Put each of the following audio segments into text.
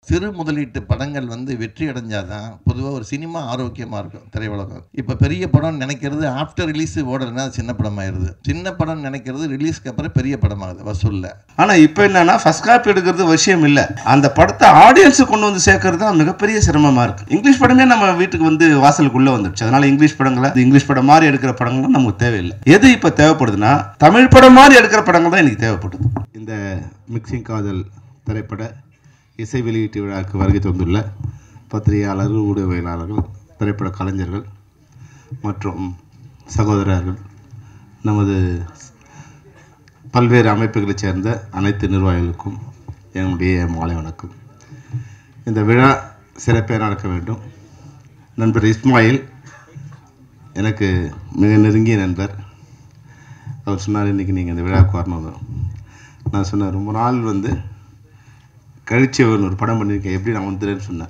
சிறு முதலீட்டு படங்கள் வந்து வெற்றி அடைஞ்சாதான் பொதுவாக ஒரு சினிமா ஆரோக்கியமாக இருக்கும் திரையுலகம். இப்போ பெரிய படம் நினைக்கிறது ஆஃப்டர் ரிலீஸ் ஓடலைன்னா அது சின்ன படமாயிருது. சின்ன படம் நினைக்கிறது ரிலீஸ்க்கு அப்புறம் பெரிய படமாகுது வசூலில். ஆனால் இப்போ என்னன்னா ஃபர்ஸ்ட் காப்பி எடுக்கிறது விஷயம் இல்லை, அந்த படத்தை ஆடியன்ஸுக்கு கொண்டு வந்து சேர்க்கறது தான் மிகப்பெரிய சிரமமாக இருக்குது. இங்கிலீஷ் படமே நம்ம வீட்டுக்கு வந்து வாசலுக்குள்ளே வந்துடுச்சு. அதனால இங்கிலீஷ் படங்களை இங்கிலீஷ் படம் மாதிரி எடுக்கிற படங்கள் நமக்கு தேவையில்லை. எது இப்போ தேவைப்படுதுன்னா தமிழ் படம் மாதிரி எடுக்கிற படங்கள் தான் எனக்கு தேவைப்படுது. இந்த மிக்சிங் காதல் திரைப்பட இசை வெளியீட்டு விழாவுக்கு வருகை தந்துள்ள பத்திரிகையாளர்கள், ஊடகவியலாளர்கள், திரைப்பட கலைஞர்கள் மற்றும் சகோதரர்கள், நமது பல்வேறு அமைப்புகளைச் சேர்ந்த அனைத்து நிர்வாகிகளுக்கும் என்னுடைய மாலை வணக்கம். இந்த விழா சிறப்பாக நடக்க வேண்டும். நண்பர் இஸ்மாயில் எனக்கு மிக நெருங்கிய நண்பர். அவர் சொன்னார், இன்றைக்கி நீங்கள் இந்த விழாவுக்கு வரணும். நான் சொன்னேன், ரொம்ப நாள் வந்து கழிச்சு ஒரு படம் பண்ணியிருக்கேன், எப்படி நான் வந்துடுறேன்னு சொன்னேன்.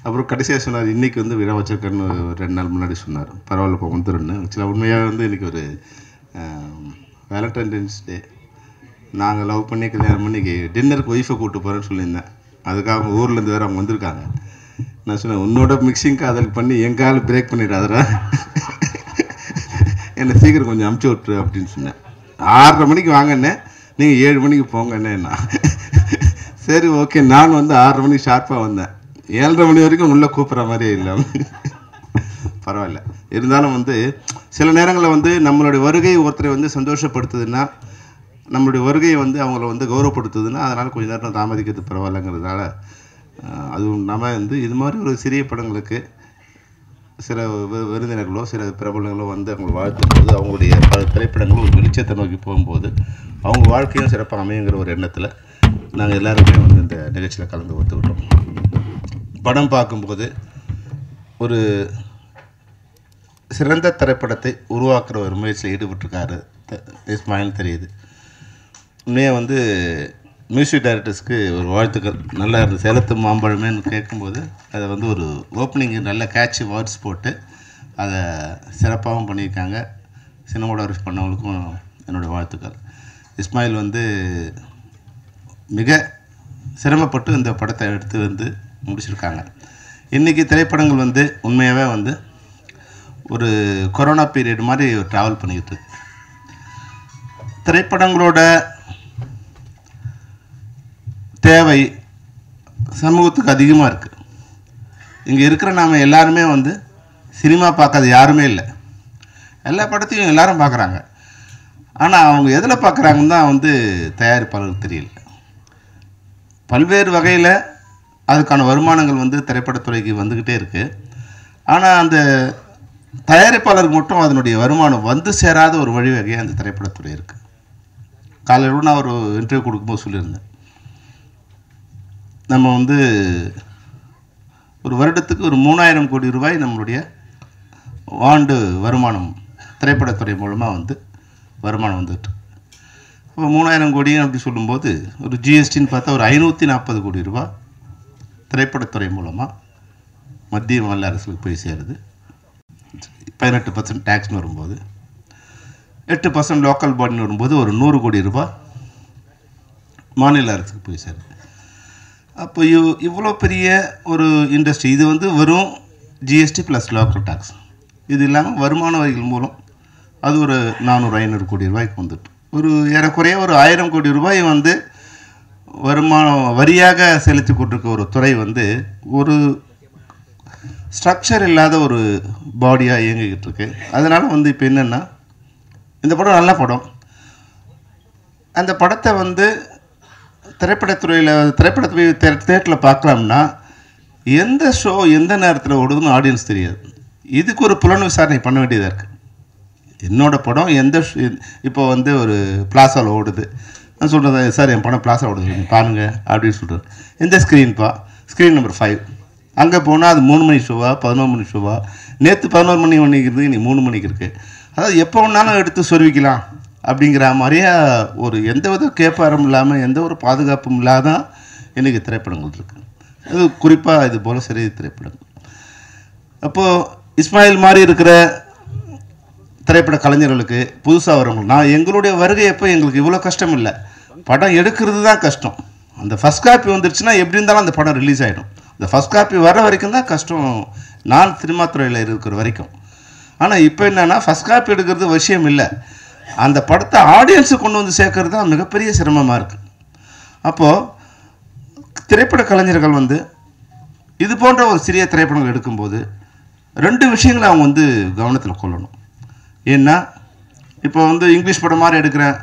அப்புறம் கடைசியாக சொன்னார், இன்றைக்கி வந்து விழா வச்சிருக்கேன்னு 2 நாள் முன்னாடி சொன்னார். பரவாயில்ல, இப்போ வந்துடுன்னு. ஆக்சுவலாக உண்மையாக வந்து இன்றைக்கி ஒரு வேலண்டைன்ஸ் டே. நாங்கள் லவ் பண்ணி கல்யாணம் பண்ணி டின்னருக்கு ஒய்ஃபை கூப்பிட்டு போகிறேன்னு சொல்லியிருந்தேன். அதுக்காக அவங்க ஊர்லேருந்து வேறு அவங்க வந்திருக்காங்க. நான் சொன்னேன், உன்னோட மிக்சிங் காதல் பண்ணி என் கால் பிரேக் பண்ணிடாதரா, என்னை சீக்கிரம் கொஞ்சம் அமுச்சு விட்டுரு அப்படின்னு சொன்னேன். 6:30 மணிக்கு வாங்கண்ணே, நீங்கள் 7 மணிக்கு போங்கண்ணே. நான் சரி ஓகே. நான் வந்து 6:30 மணிக்கு ஷார்ப்பாக வந்தேன். 7:30 மணி வரைக்கும் உள்ளே கூப்பிட்ற மாதிரியே இல்லை. பரவாயில்ல. இருந்தாலும் வந்து சில நேரங்களில் வந்து நம்மளுடைய வருகை ஒருத்தரை வந்து சந்தோஷப்படுத்துதுன்னா, நம்மளுடைய வருகையை வந்து அவங்கள வந்து கௌரவப்படுத்துதுன்னா, அதனால் கொஞ்சம் நேரம் தாமதிக்கிறது பரவாயில்லைங்கிறதுனால, அதுவும் நம்ம வந்து இது மாதிரி ஒரு சிறிய படங்களுக்கு சில விருந்தினர்களோ சில பிரபலங்களோ வந்து அவங்களை வாழ்த்தும்போது, அவங்களுடைய பல திரைப்படங்களும் ஒரு வெளிச்சத்தை நோக்கி போகும்போது அவங்க வாழ்க்கையும் சிறப்பாக அமையுங்கிற ஒரு எண்ணத்தில் நாங்கள் எல்லாருமே வந்து இந்த நிகழ்ச்சியில் கலந்து ஒத்துக்கிட்டோம். படம் பார்க்கும்போது ஒரு சிறந்த திரைப்படத்தை உருவாக்குற ஒரு முயற்சியில் ஈடுபட்டிருக்காரு இஸ்மாயில் தெரியுது. உண்மையாக வந்து மியூசிக் டைரக்டர்ஸ்க்கு ஒரு வாழ்த்துக்கள். நல்லா இருந்தது. சேலத்து மாம்பழமேன்னு கேட்கும்போது அதை வந்து ஒரு ஓப்பனிங் நல்ல கேட்சி வேர்ட்ஸ் போட்டு அதை சிறப்பாகவும் பண்ணியிருக்காங்க. சினிமாடோகிராஃபி பண்ணவங்களுக்கும் என்னோடய வாழ்த்துக்கள். இஸ்மாயில் வந்து மிக சிரமப்பட்டு இந்த படத்தை எடுத்து வந்து முடிச்சிருக்காங்க. இன்றைக்கி திரைப்படங்கள் வந்து உண்மையாகவே வந்து ஒரு கொரோனா பீரியட் மாதிரி ட்ராவல் பண்ணிக்கிட்டு இருக்கு. திரைப்படங்களோட தேவை சமூகத்துக்கு அதிகமாக இருக்குது. இங்கே இருக்கிற நாம் எல்லாருமே வந்து சினிமா பார்க்காத யாருமே இல்லை. எல்லா படத்தையும் எல்லாரும் பார்க்குறாங்க. ஆனால் அவங்க எதில் பார்க்குறாங்கன்னு தான் வந்து தயாரிப்பாளருக்கு தெரியல. பல்வேறு வகையில் அதுக்கான வருமானங்கள் வந்து திரைப்படத்துறைக்கு வந்துக்கிட்டே இருக்குது. ஆனால் அந்த தயாரிப்பாளருக்கு மட்டும் அதனுடைய வருமானம் வந்து சேராத ஒரு வழிவகையாக அந்த திரைப்படத்துறை இருக்குது. காலையில் நான் ஒரு இன்டர்வியூ கொடுக்கும்போது சொல்லியிருந்தேன், நம்ம வந்து ஒரு வருடத்துக்கு ஒரு 3000 கோடி ரூபாய் நம்மளுடைய ஆண்டு வருமானம் திரைப்படத்துறை மூலமாக வந்து வருமானம் வந்துட்டு. இப்போ 3000 கோடி அப்படி சொல்லும்போது ஒரு ஜிஎஸ்டின்னு பார்த்தா ஒரு 540 கோடி ரூபா திரைப்படத்துறை மூலமாக மத்திய மாநில அரசுக்கு போய் சேருது. 18% டேக்ஸ்னு வரும்போது, 8% லோக்கல் பாடின்னு வரும்போது ஒரு 100 கோடி ரூபா மாநில அரசுக்கு போய் சேருது. அப்போ இவ்வளோ பெரிய ஒரு இண்டஸ்ட்ரி இது வந்து வெறும் ஜிஎஸ்டி ப்ளஸ் லோக்கல் டேக்ஸ், இது இல்லாமல் வருமான வரிகள் மூலம் அது ஒரு 400-500 கோடி ரூபாய்க்கு வந்துட்டு ஒரு ஏறக்குறைய ஒரு 1000 கோடி ரூபாய் வந்து வருமானம் வரியாக செலுத்தி கொண்டிருக்க ஒரு துறை வந்து ஒரு ஸ்ட்ரக்சர் இல்லாத ஒரு பாடியாக இயங்கிக்கிட்டு இருக்கு. அதனால் வந்து இப்போ என்னென்னா, இந்த படம் நல்ல படம். அந்த படத்தை வந்து திரைப்படத்துறை தேட்டரில் பார்க்கலாம்னா எந்த ஷோ எந்த நேரத்தில் ஓடுதுன்னு ஆடியன்ஸ் தெரியாது. இதுக்கு ஒரு புலன் விசாரணை பண்ண வேண்டியதாக இருக்குது. என்னோடய படம் எந்த இப்போ வந்து ஒரு பிளாசாவில் ஓடுது, நான் சொல்கிறேன், சார் என் படம் பிளாஸா ஓடுது பாருங்கள் அப்படின்னு சொல்கிறேன். எந்த ஸ்க்ரீன்ப்பா? Screen number 5. அங்கே போனால் அது 3 மணி ஷோவா 11 மணி ஷோவா? நேற்று 11 மணி இருக்குது, இன்னைக்கு 3 மணிக்கு இருக்குது. அதாவது எப்போ வேணாலும் எடுத்து சொருவிக்கலாம் அப்படிங்கிற மாதிரியே ஒரு எந்த வித கேப்பாரம் இல்லாமல் எந்த ஒரு பாதுகாப்பும் இல்லாத இன்றைக்கி திரைப்படங்கள் இருக்குது. அது குறிப்பாக இது போல் சிறிய திரைப்படங்கள். அப்போது இஸ்மாயில் மாதிரி இருக்கிற திரைப்பட கலைஞர்களுக்கு புதுசாக வரவங்க, நான் எங்களுடைய வருகை எப்போ எங்களுக்கு இவ்வளோ கஷ்டம் இல்லை, படம் எடுக்கிறது தான் கஷ்டம். அந்த ஃபஸ்ட் காப்பி வந்துருச்சுன்னா எப்படி இருந்தாலும் அந்த படம் ரிலீஸ் ஆகிடும். இந்த ஃபஸ்ட் காப்பி வர வரைக்கும் தான் கஷ்டம், நான் சினிமா துறையில் இருக்கிற வரைக்கும். ஆனால் இப்போ என்னென்னா ஃபஸ்ட் காப்பி எடுக்கிறது விஷயம் இல்லை, அந்த படத்தை ஆடியன்ஸுக்கு கொண்டு வந்து சேர்க்கறது தான் மிகப்பெரிய சிரமமாக இருக்குது. அப்போது திரைப்பட கலைஞர்கள் வந்து இது போன்ற ஒரு சிறிய திரைப்படங்கள் எடுக்கும்போது 2 விஷயங்களை அவங்க வந்து கவனத்தில் கொள்ளணும். ஏன்னா இப்போ வந்து இங்கிலீஷ் படம் மாதிரி எடுக்கிறேன்,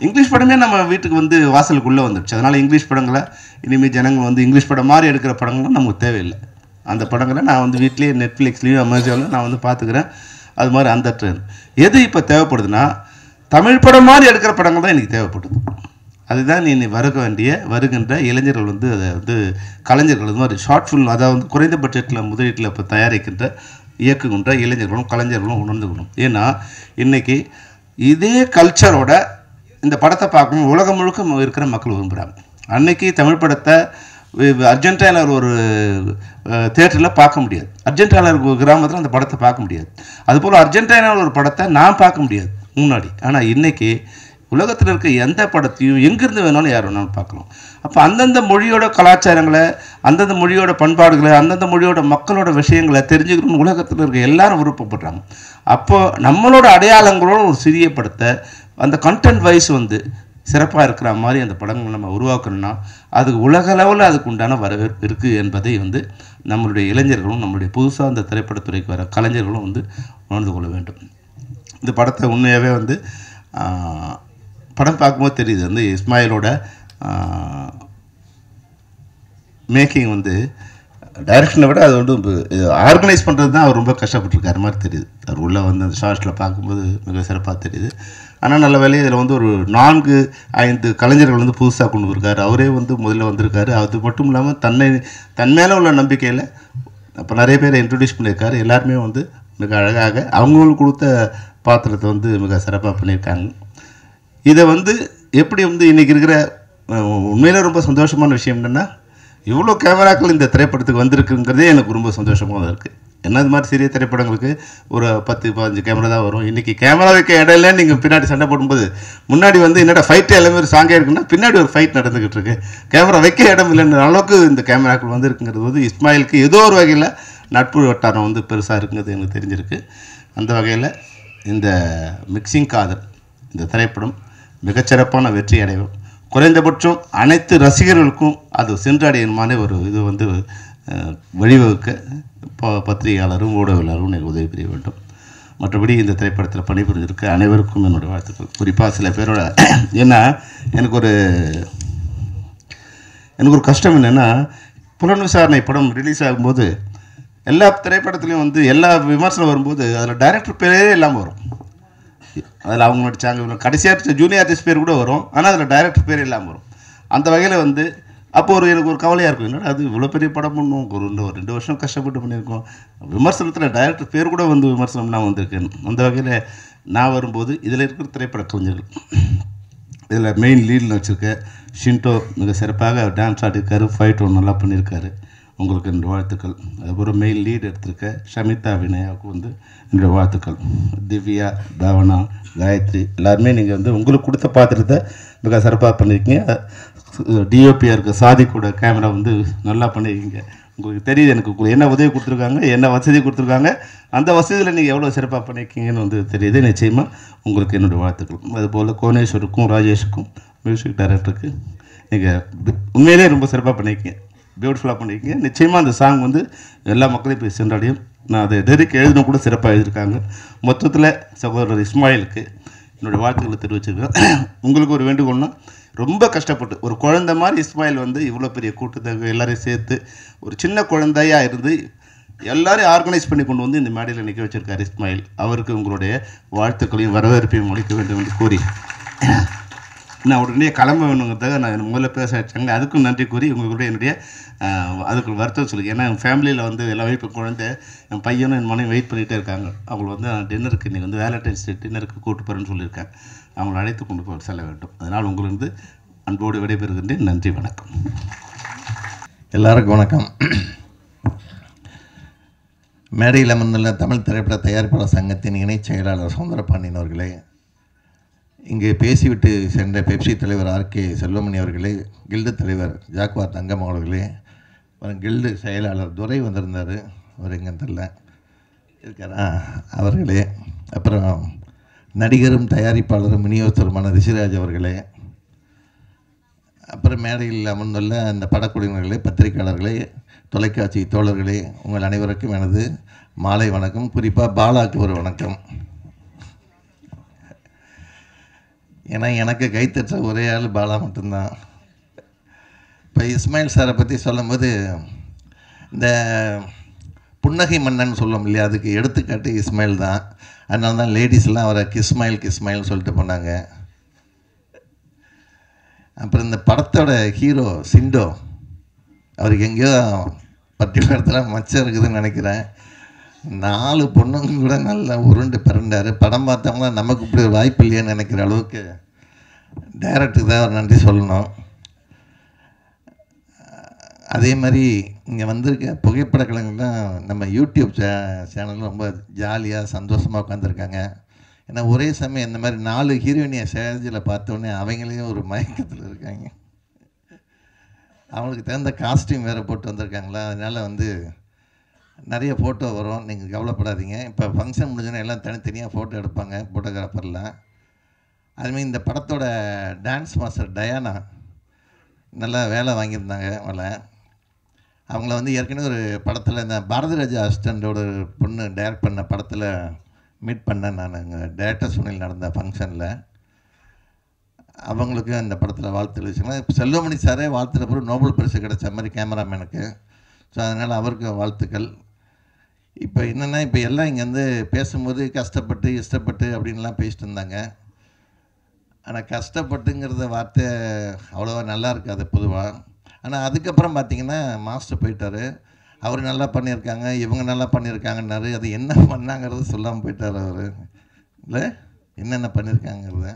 இங்கிலீஷ் படமே நம்ம வீட்டுக்கு வந்து வாசலுக்குள்ளே வந்துடுச்சு. அதனால் இங்கிலீஷ் படங்களை இனிமேல் ஜனங்கள் வந்து இங்கிலீஷ் படம் மாதிரி எடுக்கிற படங்கள் நமக்கு தேவையில்லை. அந்த படங்களை நான் வந்து வீட்லேயே நெட்ஃப்ளிக்ஸ்லேயும் அமேசானில் நான் வந்து பார்த்துக்கிறேன். அது மாதிரி அந்த ட்ரெண்ட் எது இப்போ தேவைப்படுதுன்னா தமிழ் படம் மாதிரி எடுக்கிற படங்கள் தான் எனக்கு தேவைப்படுது. அதுதான் நீ வருகின்ற இளைஞர்கள் வந்து அதை வந்து கலைஞர்கள் இது மாதிரி ஷார்ட் ஃபில்ம், அதாவது குறைந்த பட்ஜெட்டில் முதலீட்டில் இப்போ தயாரிக்கின்ற இயக்குகின்ற இளைஞர்களும் கலைஞர்களும் உணர்ந்துக்கணும். ஏன்னா இன்றைக்கி இதே கல்ச்சரோட இந்த படத்தை பார்க்கணும் உலகம் முழுக்க இருக்கிற மக்கள் விரும்புகிறாங்க. அன்றைக்கி தமிழ் படத்தை அர்ஜென்டினாவில் ஒரு தியேட்டரில் பார்க்க முடியாது, அர்ஜென்டினாவில் ஒரு கிராமத்தில் அந்த படத்தை பார்க்க முடியாது. அதுபோல் அர்ஜென்டினாவில் ஒரு படத்தை நான் பார்க்க முடியாது முன்னாடி. ஆனால் இன்றைக்கி உலகத்தில் இருக்க எந்த படத்தையும் எங்கேருந்து வேணாலும் யார் வேணாலும் பார்க்கலாம். அப்போ அந்தந்த மொழியோட கலாச்சாரங்களை, அந்தந்த மொழியோட பண்பாடுகளை, அந்தந்த மொழியோட மக்களோட விஷயங்களை தெரிஞ்சுக்கணும்னு உலகத்தில் இருக்க எல்லாரும் விருப்பப்படுறாங்க. அப்போது நம்மளோட அடையாளங்களோட ஒரு சிறிய படத்தை அந்த கண்டென்ட் வைஸ் வந்து சிறப்பாக இருக்கிற மாதிரி அந்த படங்கள் நம்ம உருவாக்கணும்னா அதுக்கு உலக அளவில் அதுக்கு உண்டான வரவேற்பு இருக்குது என்பதை வந்து நம்மளுடைய இளைஞர்களும் நம்மளுடைய புதுசாக அந்த திரைப்படத்துறைக்கு வர கலைஞர்களும் வந்து உணர்ந்து கொள்ள வேண்டும். இந்த படத்தை உண்மையாகவே வந்து படம் பார்க்கும்போது தெரியுது வந்து இஸ்மாயிலோட மேக்கிங் வந்து டைரக்ஷனை விட அது வந்து ஆர்கனைஸ் பண்ணுறது தான் அவர் ரொம்ப கஷ்டப்பட்டுருக்காரு மாதிரி தெரியுது. அவர் உள்ளே வந்து அந்த ஷார்ட்ஸில் பார்க்கும்போது மிக சிறப்பாக தெரியுது. ஆனால் நல்ல வேலையை இதில் வந்து ஒரு 4-5 கலைஞர்கள் வந்து புதுசாக கொண்டு வந்திருக்காரு. அவரே வந்து முதல்ல வந்திருக்காரு. அது மட்டும் இல்லாமல் தன் மேலே உள்ள நம்பிக்கையில் அப்போ நிறைய பேரை இன்ட்ரடியூஸ் பண்ணியிருக்காரு. எல்லாருமே வந்து மிக அழகாக அவங்களுக்கு கொடுத்த பாத்திரத்தை வந்து மிக சிறப்பாக பண்ணியிருக்காங்க. இதை வந்து எப்படி வந்து இன்றைக்கி இருக்கிற உண்மையிலே ரொம்ப சந்தோஷமான விஷயம் என்னென்னா இவ்வளோ கேமராக்கள் இந்த திரைப்படத்துக்கு வந்திருக்குங்கிறதே எனக்கு ரொம்ப சந்தோஷமாக இருக்குது. என்ன இது மாதிரி சிறிய திரைப்படங்களுக்கு ஒரு 10-15 கேமரா தான் வரும். இன்றைக்கி கேமரா வைக்க இடையில நீங்கள் பின்னாடி சண்டை போடும்போது முன்னாடி வந்து என்னடா ஃபைட்டு எல்லாமே ஒரு சாங்கே இருக்குன்னா பின்னாடி ஒரு ஃபைட் நடந்துக்கிட்டு இருக்கு, கேமரா வைக்க இடம் இல்லைன்ற அளவுக்கு இந்த கேமராக்கள் வந்துருக்குங்கிறது வந்து இஸ்மாயிலுக்கு ஏதோ ஒரு வகையில் நட்பு வட்டாரம் வந்து பெருசாக இருக்குங்கிறது எனக்கு தெரிஞ்சிருக்கு. அந்த வகையில் இந்த மிக்சிங் காதல் இந்த திரைப்படம் மிகச்சிறப்பான வெற்றி அடையும். குறைந்தபட்சம் அனைத்து ரசிகர்களுக்கும் அது சென்றடையணுமான ஒரு இது வந்து வழிவகுக்க பத்திரிகையாளரும் ஊடகவியலாளரும் எனக்கு உதவி புரிய வேண்டும். மற்றபடி இந்த திரைப்படத்தில் பணிபுரிஞ்சிருக்க அனைவருக்கும் என்னுடைய வாழ்த்துக்கள். குறிப்பாக சில பேரோட ஏன்னா எனக்கு ஒரு கஷ்டம் என்னென்னா புலன் விசாரணை படம் ரிலீஸ் ஆகும்போது எல்லா திரைப்படத்துலேயும் வந்து எல்லா விமர்சனம் வரும்போது அதில் டைரக்டர் பேரே இல்லாமல் வரும். அதில் அவங்க நடித்தாங்க கடைசியாக ஜூனியர் ஆர்டிஸ்ட் பேர் கூட வரும், ஆனால் அதில் டைரக்டர் பேர் இல்லாமல் வரும். அந்த வகையில் வந்து அப்போ எனக்கு ஒரு கவலையாக இருக்கும், என்னடா அது இவ்வளோ பெரிய படம் பண்ணுவோம், ஒரு 2 வருஷம் கஷ்டப்பட்டு பண்ணியிருக்கோம், விமர்சனத்தில் டைரக்டர் பேர் கூட வந்து விமர்சனம்னா வந்திருக்கேன். அந்த வகையில் நான் வரும்போது இதில் இருக்கிற திரைப்பட கலைஞர்கள் இதில் மெயின் லீடில் வச்சுருக்க ஷின்டோ மிக சிறப்பாக டான்ஸ் ஆடிருக்காரு, ஃபைட் ஒன்று நல்லா பண்ணியிருக்காரு, உங்களுக்கு என்னுடைய வாழ்த்துக்கள். அதுக்கப்புறம் மெயின் லீடு எடுத்திருக்க ஷமிதா வினயாவுக்கு வந்து என்னுடைய வாழ்த்துக்கள். திவ்யா, பாவனா, காயத்ரி எல்லாருமே நீங்கள் வந்து உங்களுக்கு கொடுத்த பாத்திரத்தை மிக சிறப்பாக பண்ணியிருக்கீங்க. டிஓபியாக இருக்க சாதி கூட கேமரா வந்து நல்லா பண்ணியிருக்கீங்க. உங்களுக்கு தெரியுது எனக்கு என்ன உதவி கொடுத்துருக்காங்க, என்ன வசதி கொடுத்துருக்காங்க, அந்த வசதியில் நீங்கள் எவ்வளோ சிறப்பாக பண்ணியிருக்கீங்கன்னு வந்து தெரியுது. நிச்சயமாக உங்களுக்கு என்னுடைய வாழ்த்துக்கள். அதுபோல் கோனேஸ்வருக்கும் ராஜேஷுக்கும் மியூசிக் டைரக்டருக்கு நீங்கள் உண்மையிலே ரொம்ப சிறப்பாக பண்ணியிருக்கீங்க, பியூட்டிஃபுல்லாக பண்ணியிருக்கீங்க. நிச்சயமாக அந்த சாங் வந்து எல்லா மக்களையும் போய் சென்றடையும். நான் அதை டெரிக் எழுதின கூட சிறப்பாக எழுதியிருக்காங்க. மொத்தத்தில் சகோதரர் இஸ்மாயிலுக்கு என்னுடைய வாழ்த்துக்களை தெரிவிச்சிருக்கேன். உங்களுக்கு ஒரு வேண்டுகோள்னா ரொம்ப கஷ்டப்பட்டு ஒரு குழந்தை மாதிரி இஸ்மாயில் வந்து இவ்வளோ பெரிய கூட்டத்தை எல்லாரையும் சேர்த்து ஒரு சின்ன குழந்தையாக இருந்து எல்லாரையும் ஆர்கனைஸ் பண்ணி கொண்டு வந்து இந்த மேடையில் நிற்க வச்சிருக்காரு இஸ்மாயில். அவருக்கு உங்களுடைய வாழ்த்துக்களையும் வரவேற்பையும் அளிக்க வேண்டும் என்று கூறி நான் உடனே கிளம்ப வேணுங்கிறதுக்காக நான் முதல்ல பேச வச்சாங்க. அதுக்கும் நன்றி கூறி உங்களுடைய என்னுடைய அதுக்கு வருத்தம் சொல்லுங்கள். ஏன்னா என் ஃபேமிலியில் வந்து எல்லாமே இப்போ குழந்தை என் பையனும் என் மனைவி வெயிட் பண்ணிகிட்டே இருக்காங்க. அவங்களை வந்து நான் டின்னருக்கு இன்றைக்கி வந்து வேலண்டைன்ஸ் டே டின்னருக்கு கூப்பிட்டு போகிறேன்னு சொல்லியிருக்கேன். அவங்களை அழைத்து கொண்டு போய் செல்ல வேண்டும். அதனால் உங்களுக்கு அன்போடு விடைபெறுகின்றேன். நன்றி, வணக்கம். எல்லாருக்கும் வணக்கம். மேடையில் அமர்ந்துள்ள தமிழ் திரைப்பட தயாரிப்பாளர் சங்கத்தின் இணைச் செயலாளர் சௌந்தரபாண்டியன் அவர்களே, இங்கே பேசிவிட்டு சென்ற பெப்சி தலைவர் ஆர்கே செல்வமணி அவர்களே, கில்டு தலைவர் ஜாக்வார் தங்கம் அவர்களே, அப்புறம் கில்டு செயலாளர் துரை வந்திருந்தார், அவர் எங்கன்னு தெரில இருக்காரா, அவர்களே, அப்புறம் நடிகரும் தயாரிப்பாளரும் விநியோகஸ்தருமான ரிஷிராஜ் அவர்களே, அப்புறம் மேடையில் அமர்ந்துள்ள அந்த படக்குழுவினர்களே, பத்திரிகையாளர்களே, தொலைக்காட்சி தோழர்களே, உங்கள் அனைவருக்கும் எனது மாலை வணக்கம். குறிப்பாக பாலாவுக்கு ஒரு வணக்கம். ஏன்னா எனக்கு கைத்தற்ற ஒரே ஆள் பாலா மட்டும்தான். இப்போ இஸ்மாயில் சாரை பற்றி சொல்லும்போது இந்த புன்னகை மன்னன் சொல்லும் இல்லையா, அதுக்கு எடுத்துக்காட்டு இஸ்மாயில் தான். அதனால தான் லேடிஸ்லாம் அவரை கிஸ்மாயில் சொல்லிட்டு போனாங்க. அப்புறம் இந்த படத்தோட ஹீரோ சிண்டோ, அவருக்கு எங்கேயோ பர்டிகுலர் இடத்துல மச்சம் இருக்குதுன்னு நினைக்கிறேன். 4 பொண்ணுங்க கூட நல்லா உருண்டு பிறண்டார். படம் பார்த்தவங்களா நமக்கு இப்படி ஒரு வாய்ப்பு இல்லையான்னு நினைக்கிற அளவுக்கு டைரக்டருக்கு தான் ஒரு நன்றி சொல்லணும். அதே மாதிரி இங்கே வந்திருக்க புகைப்பட கலைஞர்கள்லாம் நம்ம யூடியூப் சேனல் ரொம்ப ஜாலியாக சந்தோஷமாக உட்காந்துருக்காங்க. ஏன்னா ஒரே சமயம் இந்த மாதிரி 4 ஹீரோயினியை ஸ்டேஜில் பார்த்தோன்னே அவங்களையும் ஒரு மயக்கத்தில் இருக்காங்க. அவங்களுக்கு தகுந்த காஸ்டியூம் வேறு போட்டு வந்திருக்காங்களா, அதனால் வந்து நிறைய ஃபோட்டோ வரும், நீங்கள் கவலைப்படாதீங்க. இப்போ ஃபங்க்ஷன் முடிஞ்சோன்னா எல்லாம் தனித்தனியாக ஃபோட்டோ எடுப்பாங்க ஃபோட்டோகிராஃபர்லாம். அதுமாதிரி இந்த படத்தோட டான்ஸ் மாஸ்டர் டயானா நல்லா வேலை வாங்கியிருந்தாங்க. அவங்கள வந்து ஏற்கனவே ஒரு படத்தில் இந்த பாரதிராஜா அசிஸ்டண்டோட பொண்ணு டைரக்ட் பண்ண படத்தில் மீட் பண்ணேன் நான். இங்கே டேரக்டர் சுனில் நடந்த ஃபங்க்ஷனில் அவங்களுக்கு அந்த படத்தில் வாழ்த்து வச்சுக்கலாம். செல்வமணி சாரே வாழ்த்துற பிறகு நோபல் பரிசு கிடைச்ச மாதிரி கேமராமேனுக்கு. ஸோ அதனால் அவருக்கு வாழ்த்துக்கள். இப்போ என்னென்னா, இப்போ எல்லாம் இங்கே வந்து பேசும்போது கஷ்டப்பட்டு இஷ்டப்பட்டு அப்படின்லாம் பேசிட்டு இருந்தாங்க. ஆனால் கஷ்டப்பட்டுங்கிறத வார்த்தை அவ்வளோவா நல்லா இருக்காது பொதுவாக. ஆனால் அதுக்கப்புறம் பார்த்திங்கன்னா மாஸ்டர் போயிட்டார். அவர் நல்லா பண்ணியிருக்காங்க, இவங்க நல்லா பண்ணியிருக்காங்கன்னாரு. அது என்ன பண்ணாங்கிறது சொல்லாமல் போயிட்டார் அவர், இல்லை என்னென்ன பண்ணியிருக்காங்கிறத.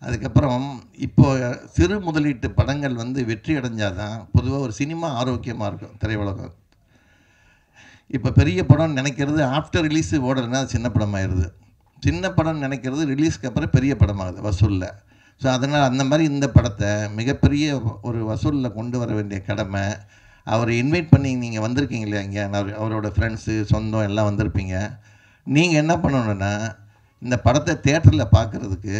அதுக்கப்புறம் இப்போது சிறு முதலீட்டு படங்கள் வந்து வெற்றி அடைஞ்சால் தான் பொதுவாக ஒரு சினிமா ஆரோக்கியமாக இருக்கும் திரையுலகம். இப்போ பெரிய படம் நினைக்கிறது ஆஃப்டர் ரிலீஸு ஓடலைன்னா அது சின்ன படமாகிடுது. சின்ன படம் நினைக்கிறது ரிலீஸ்க்கு அப்புறம் பெரிய படமாகுது வசூலில். ஸோ அதனால் அந்த மாதிரி இந்த படத்தை மிகப்பெரிய ஒரு வசூலில் கொண்டு வர வேண்டிய கடமை. அவரை இன்வைட் பண்ணி நீங்கள் வந்திருக்கீங்க இல்லையா, இங்கே அவரோட ஃப்ரெண்ட்ஸு சொந்தம் எல்லாம் வந்திருப்பீங்க. நீங்கள் என்ன பண்ணணுன்னா, இந்த படத்தை தேட்டரில் பார்க்குறதுக்கு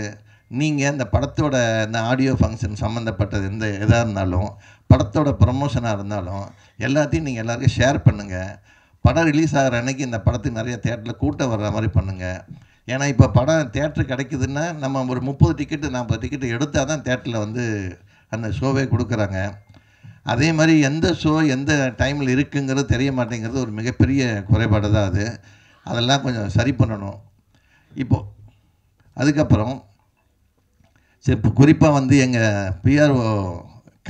நீங்கள் இந்த படத்தோட இந்த ஆடியோ ஃபங்க்ஷன் சம்மந்தப்பட்டது எதாக இருந்தாலும், படத்தோட ப்ரமோஷனாக இருந்தாலும் எல்லாத்தையும் நீங்கள் எல்லாருக்கும் ஷேர் பண்ணுங்கள். படம் ரிலீஸ் ஆகிற அன்றைக்கி இந்த படத்துக்கு நிறைய தேட்டரில் கூட்டம் வர்ற மாதிரி பண்ணுங்கள். ஏன்னா இப்போ படம் தேட்டர் கிடைக்குதுன்னா நம்ம ஒரு 30 டிக்கெட்டு 40 டிக்கெட்டு எடுத்தால் தான் தேட்டரில் வந்து அந்த ஷோவே கொடுக்குறாங்க. அதே மாதிரி எந்த ஷோ எந்த டைமில் இருக்குங்கிறது தெரிய மாட்டேங்கிறது ஒரு மிகப்பெரிய குறைபாடு தான் அது. அதெல்லாம் கொஞ்சம் சரி பண்ணணும். இப்போது அதுக்கப்புறம் சரி, இப்போ குறிப்பாக வந்து எங்கள் பிஆர்ஓ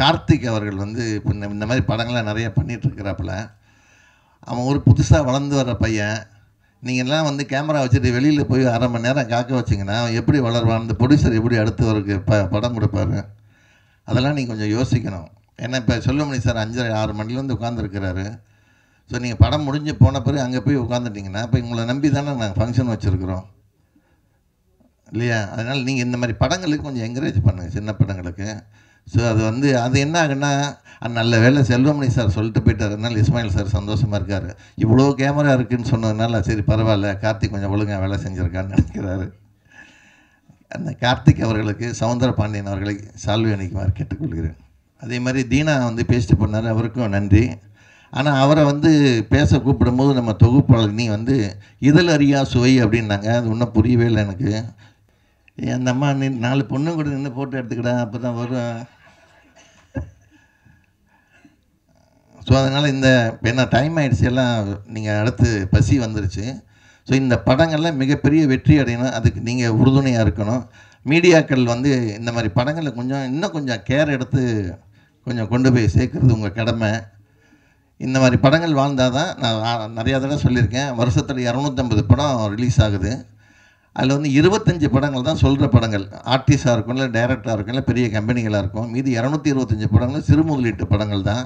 கார்த்திக் அவர்கள் வந்து இப்போ இந்த மாதிரி படங்கள்லாம் நிறைய பண்ணிகிட்ருக்கிறாப்புல. அவன் ஒரு புதுசாக வளர்ந்து வர்ற பையன். நீங்கள்லாம் வந்து கேமரா வச்சுட்டு வெளியில் போய் 1/2 மணி நேரம் காக்க வச்சிங்கன்னா எப்படி வளருவான், இந்த ப்ரொடியூசர் எப்படி அடுத்தவருக்கு படம் கொடுப்பாரு, அதெல்லாம் நீங்கள் கொஞ்சம் யோசிக்கணும். ஏன்னா இப்போ செல்வமணி சார் 5:30-6 மணிலேருந்து உட்காந்துருக்கிறாரு. ஸோ நீங்கள் படம் முடிஞ்சு போன பிறகு அங்கே போய் உட்காந்துட்டிங்கன்னா இப்போ உங்களை நம்பி தானே நாங்கள் ஃபங்க்ஷன் வச்சுருக்குறோம் இல்லையா. அதனால் நீங்கள் இந்த மாதிரி படங்களுக்கு கொஞ்சம் என்கரேஜ் பண்ணுங்கள், சின்ன படங்களுக்கு. ஸோ அது என்ன ஆகுன்னா, நல்ல வேலை செல்வமணி சார் சொல்லிட்டு போயிட்டார், அதனால் இஸ்மாயில் சார் சந்தோஷமாக இருக்கார். இவ்வளோ கேமரா இருக்குதுன்னு சொன்னதுனால சரி பரவாயில்ல, கார்த்திக் கொஞ்சம் ஒழுங்காக வேலை செஞ்சுருக்கான்னு நினைக்கிறாரு. அந்த கார்த்திக் அவர்களுக்கு சவுந்தர பாண்டியன் அவர்களை சால்வி அணிக்குமாறு கேட்டுக்கொள்கிறேன். அதே மாதிரி தீனா வந்து பேசிட்டு போனார், அவருக்கும் நன்றி. ஆனால் அவரை வந்து பேச கூப்பிடும்போது நம்ம தொகுப்பாளர் நீ வந்து இதழ் அறியா சுவை அப்படின்னாங்க. அது இன்னும் புரியவே இல்லை எனக்கு. அந்த அம்மா நீ 4 பொண்ணும் கூட நின்று ஃபோட்டோ எடுத்துக்கிட்டா அப்போ தான் வரும். ஸோ அதனால் இந்த என்ன டைம் ஆகிடுச்சு, எல்லாம் நீங்கள் அடுத்து பசி வந்துருச்சு. ஸோ இந்த படங்கள்லாம் மிகப்பெரிய வெற்றி அடையணும், அதுக்கு நீங்கள் உறுதுணையாக இருக்கணும். மீடியாக்கள் வந்து இந்த மாதிரி படங்களை இன்னும் கொஞ்சம் கேர் எடுத்து கொஞ்சம் கொண்டு போய் சேர்க்குறது உங்கள் கடமை. இந்த மாதிரி படங்கள் வாழ்ந்தால் தான், நான் நிறையா தடவை சொல்லியிருக்கேன், வருஷத்தில் 250 படம் ரிலீஸ் ஆகுது. அதில் வந்து 25 படங்கள் தான் சொல்கிற படங்கள், ஆர்டிஸ்டாக இருக்கும், இல்லை டைரக்டராக இருக்கும், இல்லை பெரிய கம்பெனிகளாக இருக்கும். மீதி 225 படங்கள் சிறு முதலீட்டு படங்கள் தான்.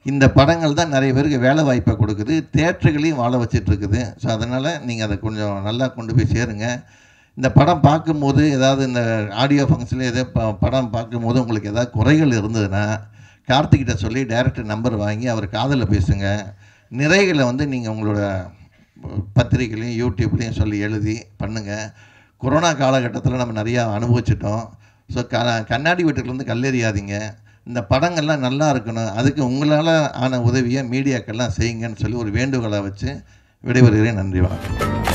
இந்த படங்கள் தான் நிறைய பேருக்கு வேலை வாய்ப்பை கொடுக்குது, தேட்டர்களையும் வாழ வச்சிட்ருக்குது. ஸோ அதனால் நீங்கள் அதை கொஞ்சம் நல்லா கொண்டு போய் சேருங்க. இந்த படம் பார்க்கும்போது ஏதாவது இந்த ஆடியோ ஃபங்க்ஷனில் ஏதோ படம் பார்க்கும்போது உங்களுக்கு ஏதாவது குறைகள் இருந்ததுன்னா கார்த்திகிட்ட சொல்லி டைரக்டர் நம்பர் வாங்கி அவர் காதில் பேசுங்க. நிறைகளை வந்து நீங்கள் உங்களோட பத்திரிக்கைலையும் யூடியூப்லேயும் சொல்லி எழுதி பண்ணுங்கள். கொரோனா காலகட்டத்தில் நம்ம நிறையா அனுபவிச்சிட்டோம். ஸோ கண்ணாடி வீட்டுக்குலேருந்து கல்லெறியாதீங்க. இந்த படங்கள்லாம் நல்லா இருக்கணும், அதுக்கு உங்களால் ஆன உதவியை மீடியாக்கெல்லாம் செய்யுங்கன்னு சொல்லி ஒரு வேண்டுகோளை வச்சு விடைபெறுகிறேன். நன்றி, வணக்கம்.